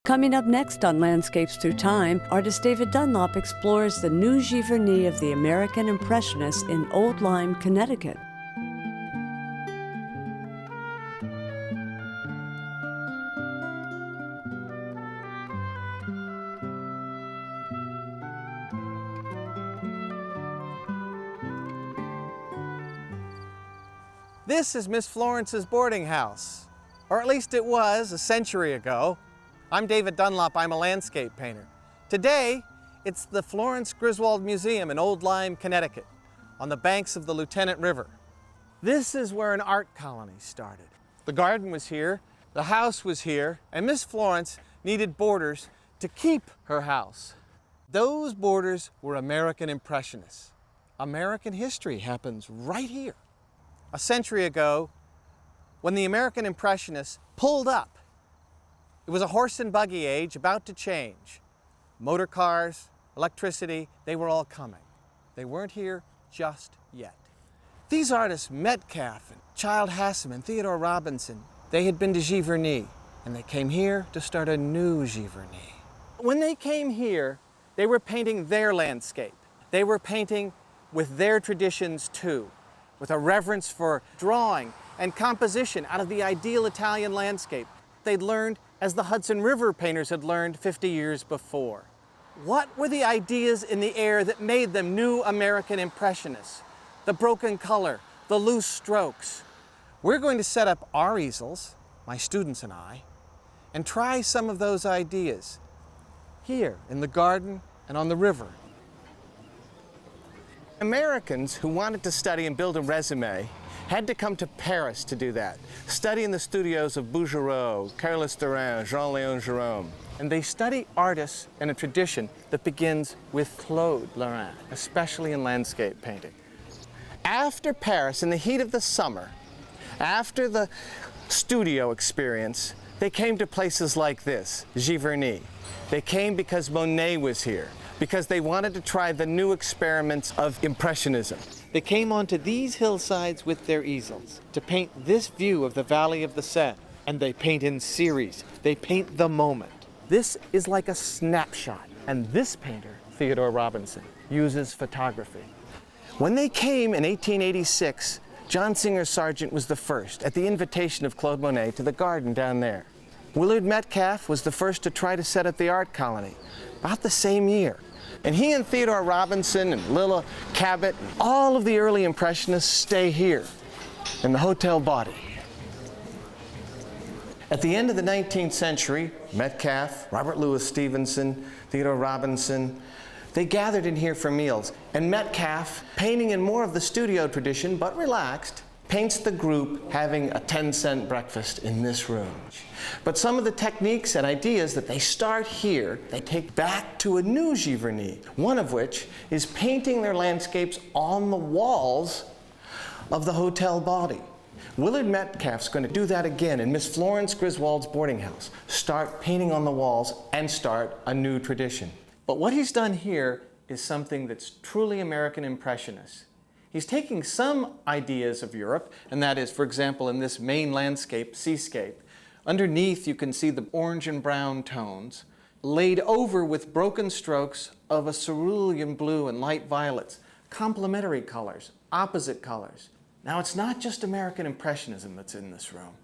Coming up next on Landscapes Through Time, artist David Dunlop explores the new Giverny of the American Impressionists in Old Lyme, Connecticut. This is Miss Florence's boarding house, or at least it was a century ago. I'm David Dunlop, I'm a landscape painter. Today, it's the Florence Griswold Museum in Old Lyme, Connecticut, on the banks of the Lieutenant River. This is where an art colony started. The garden was here, the house was here, and Miss Florence needed boarders to keep her house. Those boarders were American Impressionists. American history happens right here. A century ago, when the American Impressionists pulled up, it was a horse and buggy age about to change. Motor cars, electricity, they were all coming. They weren't here just yet. These artists, Metcalfe, and Child Haslam, and Theodore Robinson, they had been to Giverny, and they came here to start a new Giverny. When they came here, they were painting their landscape. They were painting with their traditions too, with a reverence for drawing and composition out of the ideal Italian landscape they'd learned as the Hudson River painters had learned 50 years before. What were the ideas in the air that made them new American Impressionists? The broken color, the loose strokes. We're going to set up our easels, my students and I, and try some of those ideas here in the garden and on the river. Americans who wanted to study and build a resume had to come to Paris to do that, study in the studios of Bouguereau, Carlos Duran, Jean-Léon Gérôme. And they study artists and a tradition that begins with Claude Lorrain, especially in landscape painting. After Paris, in the heat of the summer, after the studio experience, they came to places like this, Giverny. They came because Monet was here, because they wanted to try the new experiments of Impressionism. They came onto these hillsides with their easels to paint this view of the Valley of the Seine. And they paint in series. They paint the moment. This is like a snapshot. And this painter, Theodore Robinson, uses photography. When they came in 1886, John Singer Sargent was the first, at the invitation of Claude Monet, to the garden down there. Willard Metcalfe was the first to try to set up the art colony, about the same year. And he and Theodore Robinson and Lilla Cabot, and all of the early Impressionists stay here in the Hotel Body. At the end of the 19th century, Metcalfe, Robert Louis Stevenson, Theodore Robinson, they gathered in here for meals. And Metcalfe, painting in more of the studio tradition, but relaxed, paints the group having a 10-cent breakfast in this room. But some of the techniques and ideas that they start here, they take back to a new Giverny, one of which is painting their landscapes on the walls of the Hotel Body. Willard Metcalfe's going to do that again in Miss Florence Griswold's boarding house. Start painting on the walls and start a new tradition. But what he's done here is something that's truly American Impressionist. He's taking some ideas of Europe, and that is, for example, in this main landscape, seascape, underneath you can see the orange and brown tones, laid over with broken strokes of a cerulean blue and light violets, complementary colors, opposite colors. Now, it's not just American Impressionism that's in this room.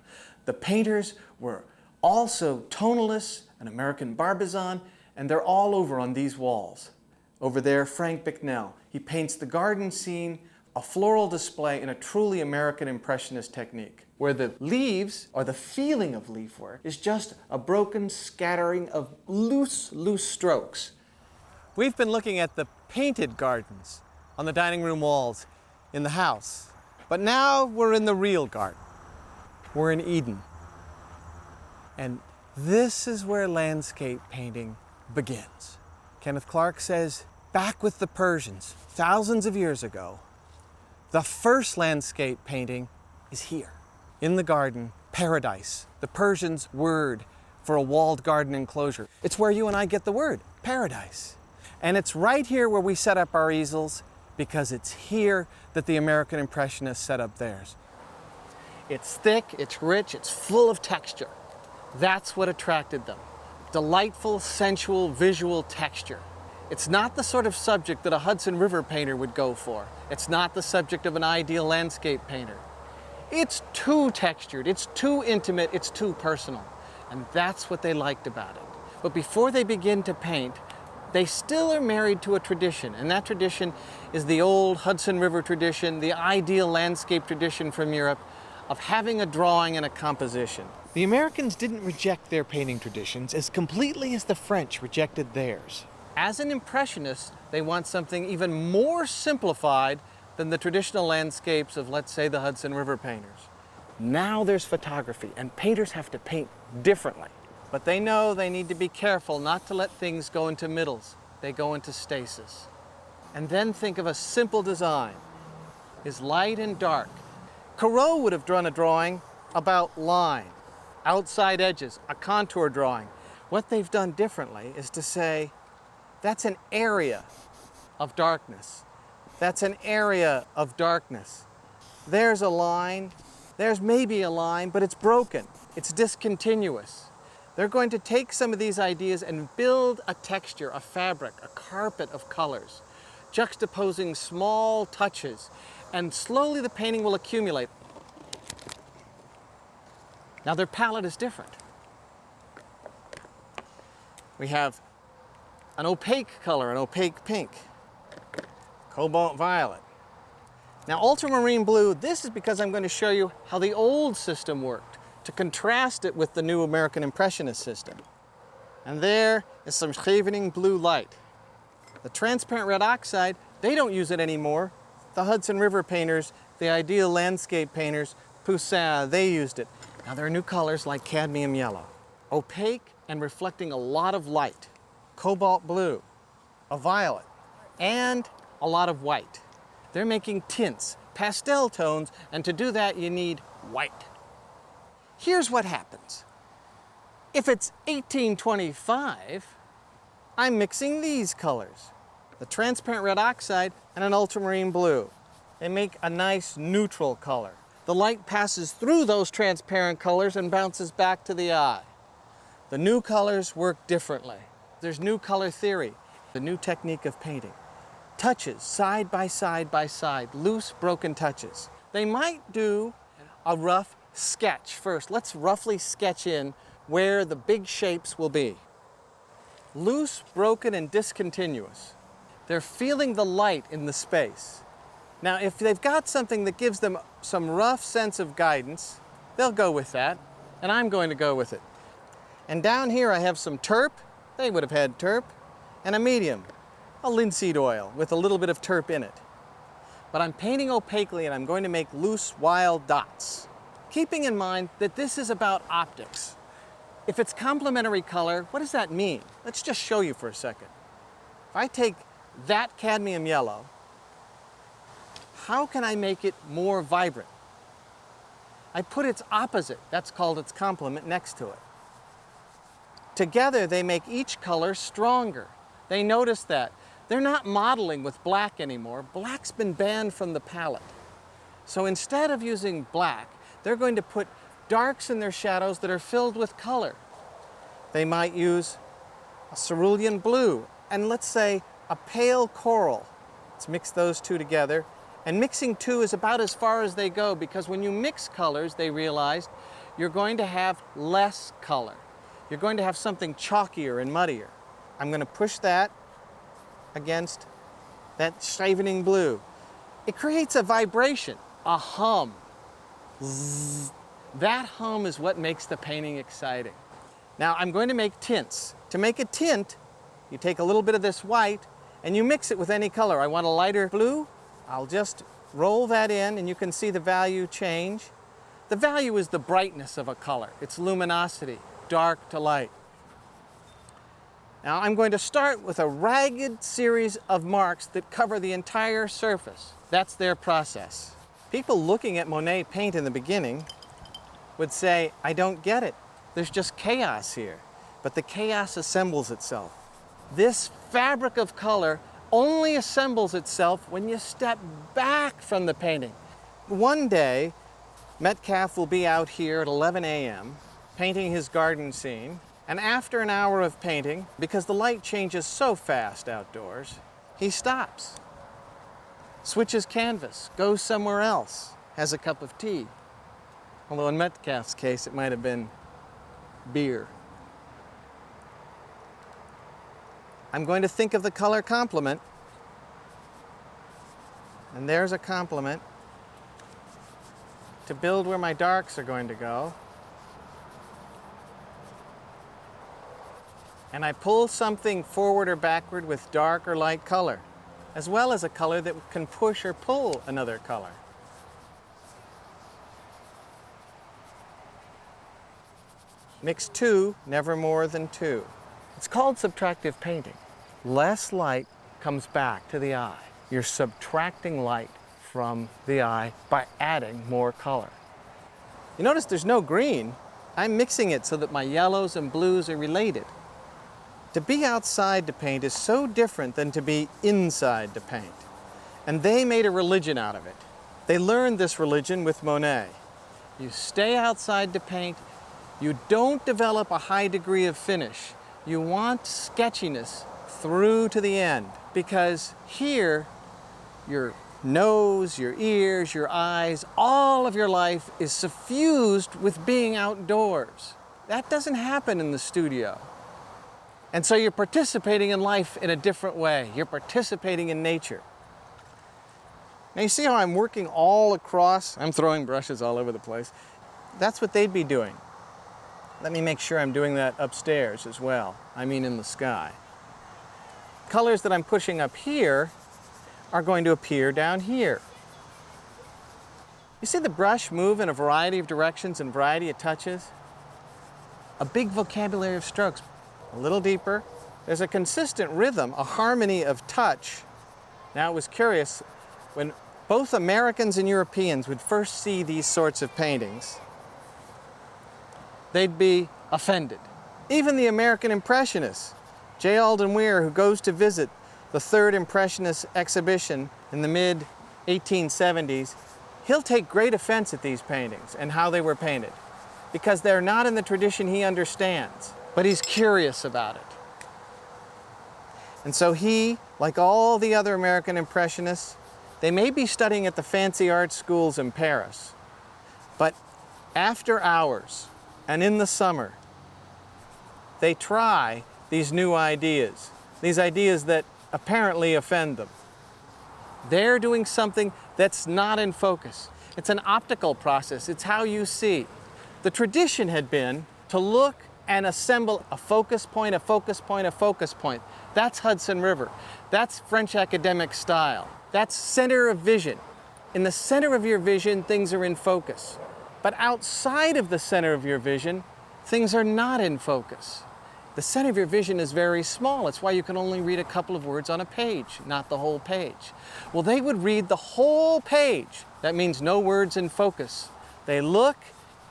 The painters were also tonalists and American Barbizon, and they're all over on these walls. Over there, Frank Bicknell. He paints the garden scene, a floral display in a truly American Impressionist technique, where the leaves, or the feeling of leaf work, is just a broken scattering of loose strokes. We've been looking at the painted gardens on the dining room walls in the house. But now we're in the real garden. We're in Eden. And this is where landscape painting begins. Kenneth Clark says, back with the Persians, thousands of years ago, the first landscape painting is here, in the garden, paradise, the Persians' word for a walled garden enclosure. It's where you and I get the word, paradise. And it's right here where we set up our easels, because it's here that the American Impressionists set up theirs. It's thick, it's rich, it's full of texture. That's what attracted them. delightful, sensual, visual texture. It's not the sort of subject that a Hudson River painter would go for. It's not the subject of an ideal landscape painter. It's too textured, it's too intimate, it's too personal. And that's what they liked about it. But before they begin to paint, they still are married to a tradition, and that tradition is the old Hudson River tradition, the ideal landscape tradition from Europe of having a drawing and a composition. The Americans didn't reject their painting traditions as completely as the French rejected theirs. As an impressionist, they want something even more simplified than the traditional landscapes of, let's say, the Hudson River painters. Now there's photography, and painters have to paint differently. But they know they need to be careful not to let things go into middles. They go into stasis. And then think of a simple design. Is light and dark. Corot would have drawn a drawing about line, outside edges, a contour drawing. What they've done differently is to say, that's an area of darkness. That's an area of darkness. There's a line, there's maybe a line, but it's broken. It's discontinuous. They're going to take some of these ideas and build a texture, a fabric, a carpet of colors, juxtaposing small touches, and slowly the painting will accumulate. Now their palette is different. We have an opaque color, an opaque pink, cobalt violet. Now ultramarine blue, this is because I'm going to show you how the old system worked, to contrast it with the new American Impressionist system. And there is some Scheveningen blue light. The transparent red oxide, they don't use it anymore. The Hudson River painters, the ideal landscape painters, Poussin, they used it. Now there are new colors like cadmium yellow, opaque and reflecting a lot of light, cobalt blue, a violet, and a lot of white. They're making tints, pastel tones, and to do that you need white. Here's what happens. If it's 1825, I'm mixing these colors, the transparent red oxide and an ultramarine blue. They make a nice neutral color. The light passes through those transparent colors and bounces back to the eye. The new colors work differently. There's new color theory, the new technique of painting. Touches, side by side by side, loose, broken touches. They might do a rough sketch first. Let's roughly sketch in where the big shapes will be. Loose, broken, and discontinuous. They're feeling the light in the space. Now, if they've got something that gives them some rough sense of guidance, they'll go with that, and I'm going to go with it. And down here I have some terp, they would have had terp, and a medium, a linseed oil with a little bit of terp in it. But I'm painting opaquely and I'm going to make loose, wild dots, keeping in mind that this is about optics. If it's complementary color, what does that mean? Let's just show you for a second. If I take that cadmium yellow, how can I make it more vibrant? I put its opposite, that's called its complement, next to it. Together they make each color stronger. They notice that. They're not modeling with black anymore. Black's been banned from the palette. So instead of using black, they're going to put darks in their shadows that are filled with color. They might use a cerulean blue and let's say a pale coral. Let's mix those two together. And mixing two is about as far as they go because when you mix colors, they realized, you're going to have less color. You're going to have something chalkier and muddier. I'm going to push that against that Scheveningen blue. It creates a vibration, a hum. Zzz. That hum is what makes the painting exciting. Now I'm going to make tints. To make a tint, you take a little bit of this white and you mix it with any color. I want a lighter blue. I'll just roll that in and you can see the value change. The value is the brightness of a color, its luminosity, dark to light. Now I'm going to start with a ragged series of marks that cover the entire surface. That's their process. People looking at Monet paint in the beginning would say, I don't get it. There's just chaos here. But the chaos assembles itself. This fabric of color only assembles itself when you step back from the painting. One day, Metcalfe will be out here at 11 a.m. painting his garden scene, And after an hour of painting, because the light changes so fast outdoors, he stops, switches canvas, goes somewhere else, has a cup of tea. Although in Metcalf's case, it might have been beer. I'm going to think of the color complement. And there's a complement to build where my darks are going to go. And I pull something forward or backward with dark or light color, as well as a color that can push or pull another color. Mix two, never more than two. It's called subtractive painting. Less light comes back to the eye. You're subtracting light from the eye by adding more color. You notice there's no green. I'm mixing it so that my yellows and blues are related. To be outside to paint is so different than to be inside to paint. And they made a religion out of it. They learned this religion with Monet. You stay outside to paint. You don't develop a high degree of finish. You want sketchiness through to the end, because here, your nose, your ears, your eyes, all of your life is suffused with being outdoors. That doesn't happen in the studio. And so you're participating in life in a different way. You're participating in nature. Now you see how I'm working all across? I'm throwing brushes all over the place. That's what they'd be doing. Let me make sure I'm doing that upstairs as well. I mean in the sky. Colors that I'm pushing up here are going to appear down here. You see the brush move in a variety of directions and variety of touches? A big vocabulary of strokes. A little deeper. There's a consistent rhythm, a harmony of touch. Now it was curious, when both Americans and Europeans would first see these sorts of paintings, they'd be offended. Even the American Impressionists, J. Alden Weir, who goes to visit the third Impressionist exhibition in the mid-1870s, he'll take great offense at these paintings and how they were painted, because they're not in the tradition he understands. But he's curious about it. And so he, like all the other American Impressionists, they may be studying at the fancy art schools in Paris, but after hours and in the summer, they try these new ideas, these ideas that apparently offend them. They're doing something that's not in focus. It's an optical process. It's how you see. The tradition had been to look and assemble a focus point, a focus point, a focus point. That's Hudson River. That's French academic style. That's center of vision. In the center of your vision, things are in focus. But outside of the center of your vision, things are not in focus. The center of your vision is very small. It's why you can only read a couple of words on a page, not the whole page. Well, they would read the whole page. That means no words in focus. They look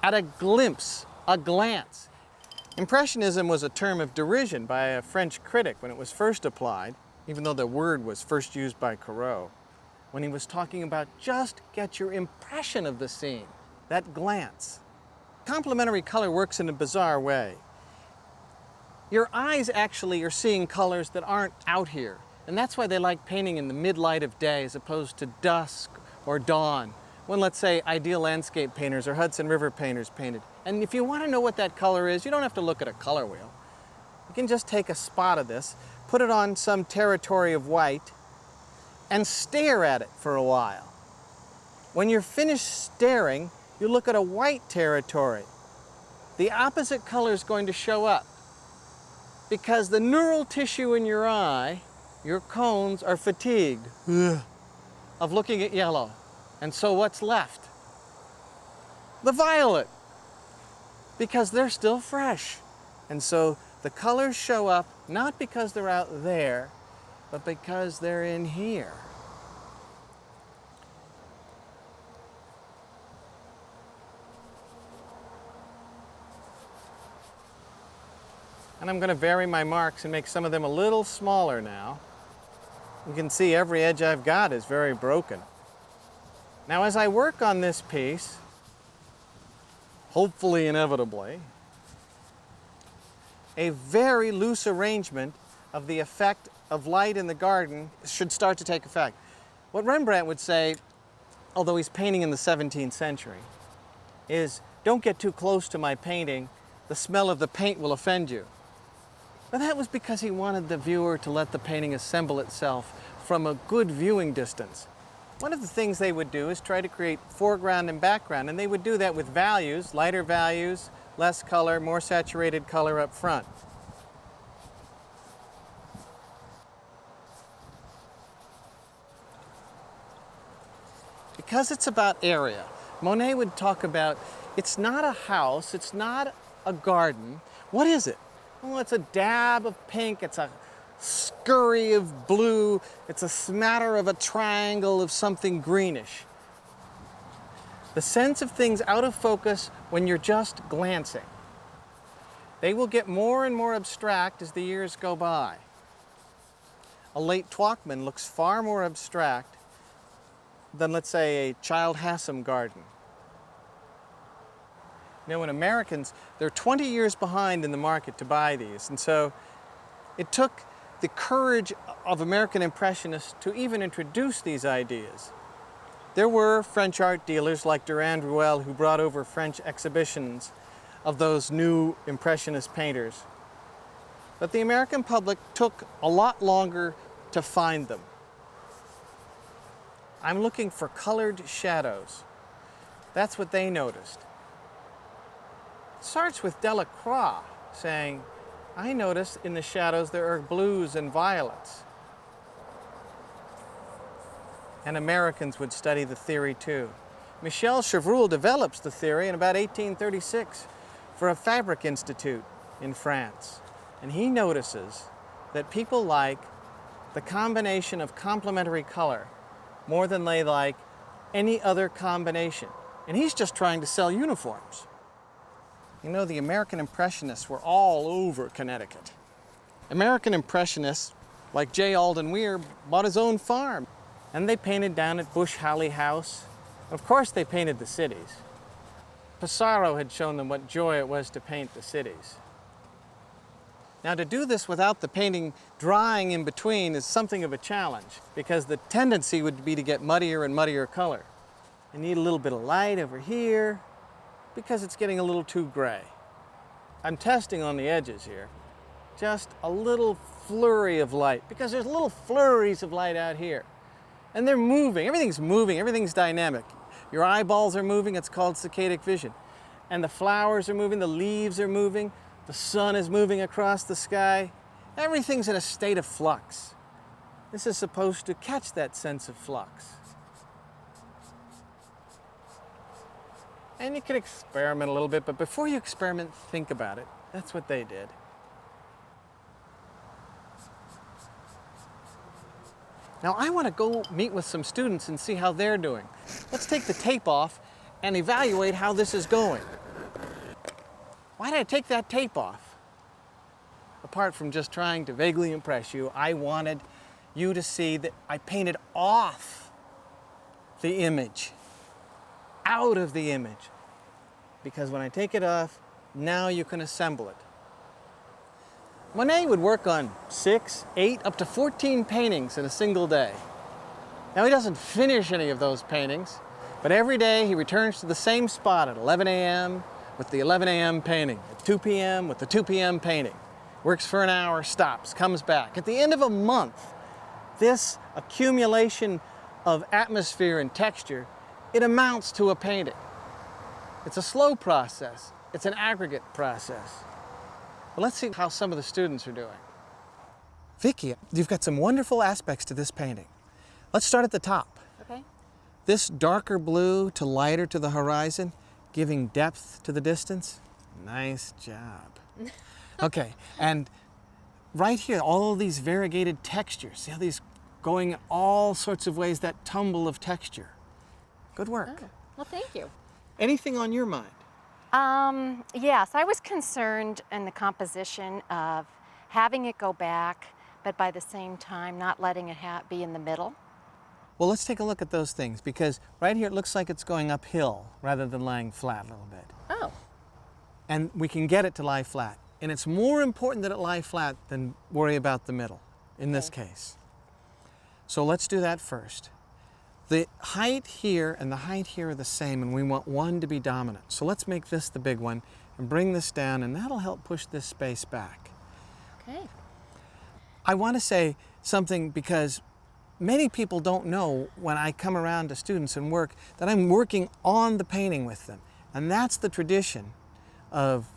at a glimpse, a glance. Impressionism was a term of derision by a French critic when it was first applied, even though the word was first used by Corot, when he was talking about just get your impression of the scene, that glance. Complementary color works in a bizarre way. Your eyes actually are seeing colors that aren't out here, and that's why they like painting in the mid-light of day as opposed to dusk or dawn, when, let's say, ideal landscape painters or Hudson River painters painted. And if you want to know what that color is, you don't have to look at a color wheel. You can just take a spot of this, put it on some territory of white, and stare at it for a while. When you're finished staring, you look at a white territory. The opposite color is going to show up, because the neural tissue in your eye, your cones, are fatigued of looking at yellow. And so what's left? The violet, because they're still fresh. And so the colors show up not because they're out there, but because they're in here. And I'm going to vary my marks and make some of them a little smaller now. You can see every edge I've got is very broken. Now as I work on this piece, hopefully inevitably, a very loose arrangement of the effect of light in the garden should start to take effect. What Rembrandt would say, although he's painting in the 17th century, is don't get too close to my painting, the smell of the paint will offend you. But that was because he wanted the viewer to let the painting assemble itself from a good viewing distance. One of the things they would do is try to create foreground and background, and they would do that with values, lighter values, less color, more saturated color up front. Because it's about area, Monet would talk about, it's not a house, it's not a garden. What is it? Well, it's a dab of pink, it's a scurry of blue, it's a smatter of a triangle of something greenish. The sense of things out of focus when you're just glancing. They will get more and more abstract as the years go by. A late Twachtman looks far more abstract than, let's say, a Child Hassam garden. You know, when Americans, they're 20 years behind in the market to buy these, and so it took the courage of American Impressionists to even introduce these ideas. There were French art dealers like Durand Ruel who brought over French exhibitions of those new Impressionist painters. But the American public took a lot longer to find them. I'm looking for colored shadows. That's what they noticed. It starts with Delacroix saying, I notice in the shadows there are blues and violets. And Americans would study the theory too. Michel Chevreul develops the theory in about 1836 for a fabric institute in France. And he notices that people like the combination of complementary color more than they like any other combination. And he's just trying to sell uniforms. You know, the American Impressionists were all over Connecticut. American Impressionists, like J. Alden Weir, bought his own farm. And they painted down at Bush Halley House. Of course, they painted the cities. Pissarro had shown them what joy it was to paint the cities. Now, to do this without the painting drying in between is something of a challenge, because the tendency would be to get muddier and muddier color. You need a little bit of light over here, because it's getting a little too gray. I'm testing on the edges here. Just a little flurry of light, because there's little flurries of light out here. And they're moving, everything's dynamic. Your eyeballs are moving, it's called saccadic vision. And the flowers are moving, the leaves are moving, the sun is moving across the sky. Everything's in a state of flux. This is supposed to catch that sense of flux. And you can experiment a little bit, but before you experiment, think about it. That's what they did. Now I want to go meet with some students and see how they're doing. Let's take the tape off and evaluate how this is going. Why did I take that tape off? Apart from just trying to vaguely impress you, I wanted you to see that I painted off the image, out of the image. Because when I take it off, now you can assemble it. Monet would work on 6, 8, up to 14 paintings in a single day. Now he doesn't finish any of those paintings, but every day he returns to the same spot at 11 a.m. with the 11 a.m. painting, at 2 p.m. with the 2 p.m. painting. Works for an hour, stops, comes back. At the end of a month, this accumulation of atmosphere and texture, it amounts to a painting. It's a slow process. It's an aggregate process. Well, let's see how some of the students are doing. Vicky, you've got some wonderful aspects to this painting. Let's start at the top. Okay. This darker blue to lighter to the horizon, giving depth to the distance. Nice job. Okay, and right here, all of these variegated textures. See how these going all sorts of ways, that tumble of texture. Good work. Oh, well, thank you. Anything on your mind? Yes, I was concerned in the composition of having it go back, but by the same time not letting it be in the middle. Well, let's take a look at those things, because right here it looks like it's going uphill rather than lying flat a little bit. Oh. And we can get it to lie flat. And it's more important that it lie flat than worry about the middle in this case. So let's do that first. The height here and the height here are the same, and we want one to be dominant. So let's make this the big one and bring this down, and that'll help push this space back. Okay. I want to say something because many people don't know when I come around to students and work that I'm working on the painting with them. And that's the tradition of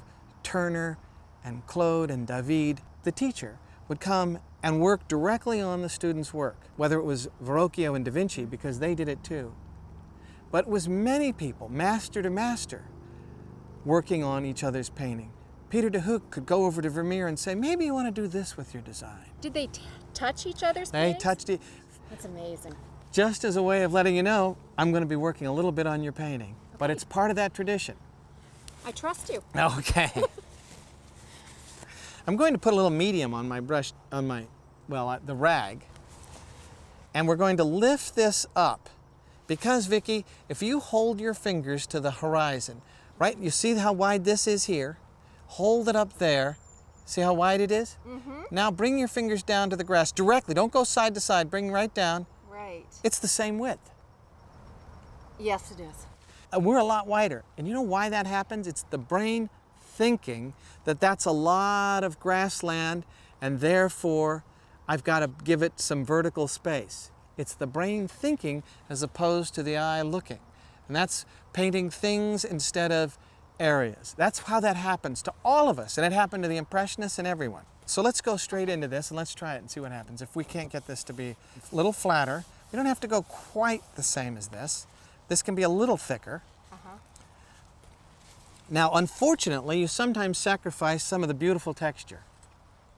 Turner and Claude and David. The teacher would come and work directly on the student's work, whether it was Verrocchio and Da Vinci, because they did it too. But it was many people, master to master, working on each other's painting. Peter de Hoek could go over to Vermeer and say, maybe you want to do this with your design. Did they touch each other's They paintings? touched it. That's amazing. Just as a way of letting you know, I'm going to be working a little bit on your painting. But it's part of that tradition. I trust you. Okay. I'm going to put a little medium on my brush, on my, well, the rag. And we're going to lift this up. Because, Vicky, if you hold your fingers to the horizon, right, you see how wide this is here? Hold it up there. See how wide it is? Mm-hmm. Now bring your fingers down to the grass directly. Don't go side to side. Bring right down. Right. It's the same width. Yes, it is. We're a lot wider. And you know why that happens? It's the brain thinking that that's a lot of grassland and therefore I've got to give it some vertical space. It's the brain thinking as opposed to the eye looking. And that's painting things instead of areas. That's how that happens to all of us. And it happened to the Impressionists and everyone. So let's go straight into this and let's try it and see what happens. If we can't get this to be a little flatter, we don't have to go quite the same as this. This can be a little thicker. Now, unfortunately, you sometimes sacrifice some of the beautiful texture.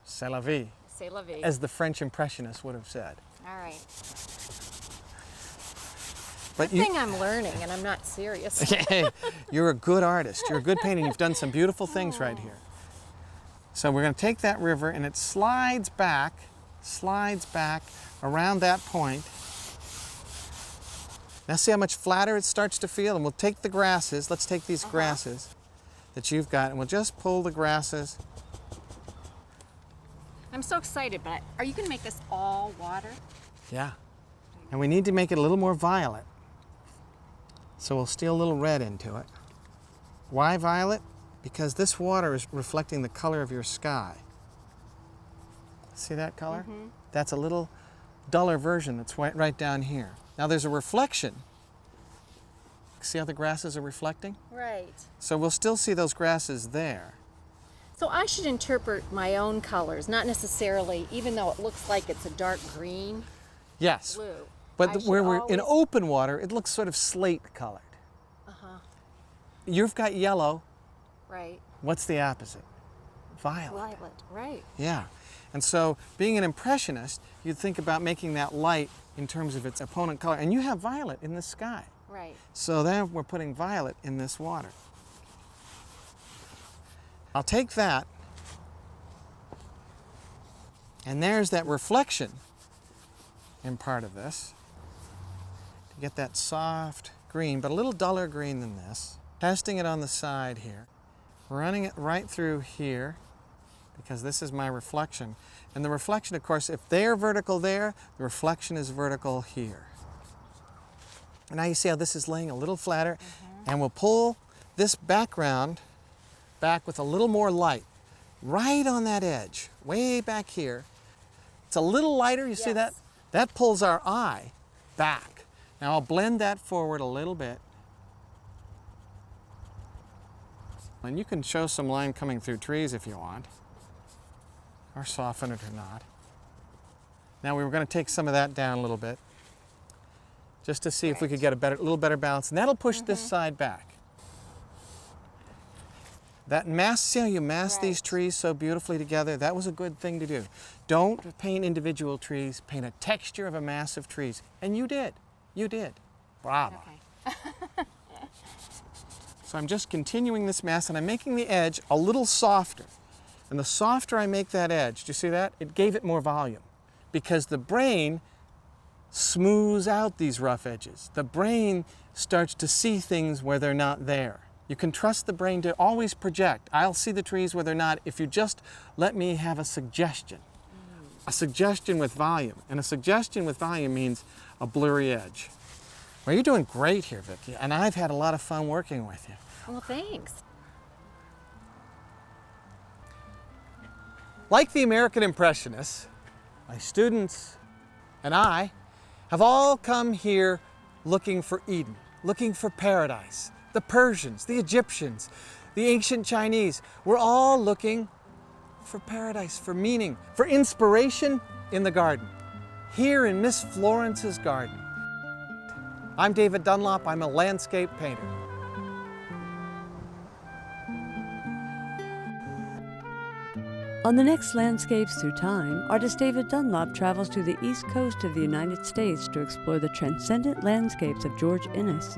C'est la vie, C'est la vie. as the French Impressionists would have said. All right. But Good thing I'm learning and I'm not serious. you're a good artist. You're a good painter. You've done some beautiful things right here. So we're going to take that river and it slides back around that point. Now see how much flatter it starts to feel? And we'll take the grasses. Let's take these grasses that you've got and we'll just pull the grasses. I'm so excited, but are you going to make this all water? Yeah. And we need to make it a little more violet. So we'll steal a little red into it. Why violet? Because this water is reflecting the color of your sky. See that color? Mm-hmm. That's a little duller version that's right down here. Now there's a reflection. See how the grasses are reflecting? Right. So we'll still see those grasses there. So I should interpret my own colors, not necessarily, even though it looks like it's a dark green, Yes. blue. But where we're in open water, it looks sort of slate colored. You've got yellow. Right. What's the opposite? Violet. Violet, right. Yeah. And so being an Impressionist, you'd think about making that light in terms of its opponent color. And you have violet in the sky. Right. So then we're putting violet in this water. I'll take that, and there's that reflection in part of this. To get that soft green, but a little duller green than this. Testing it on the side here. Running it right through here, because this is my reflection. And the reflection, of course, if they're vertical there, the reflection is vertical here. And now you see how this is laying a little flatter, and we'll pull this background back with a little more light, right on that edge, way back here. It's a little lighter, you see that? That pulls our eye back. Now I'll blend that forward a little bit. And you can show some line coming through trees if you want, or soften it or not. Now we were going to take some of that down a little bit, just to see if we could get a little better balance, and that'll push this side back. That mask, see how you mask these trees so beautifully together? That was a good thing to do. Don't paint individual trees, paint a texture of a mass of trees. And you did. You did. Bravo. Okay. So I'm just continuing this mass, and I'm making the edge a little softer. And the softer I make that edge, do you see that? It gave it more volume, because the brain smooths out these rough edges. The brain starts to see things where they're not there. You can trust the brain to always project. I'll see the trees where they're not if you just let me have a suggestion. A suggestion with volume. And a suggestion with volume means a blurry edge. Well, you're doing great here, Vicky, and I've had a lot of fun working with you. Well, thanks. Like the American Impressionists, my students and I have all come here looking for Eden, looking for paradise. The Persians, the Egyptians, the ancient Chinese, we're all looking for paradise, for meaning, for inspiration in the garden, here in Miss Florence's garden. I'm David Dunlop, I'm a landscape painter. On the next Landscapes Through Time, artist David Dunlop travels to the east coast of the United States to explore the transcendent landscapes of George Inness.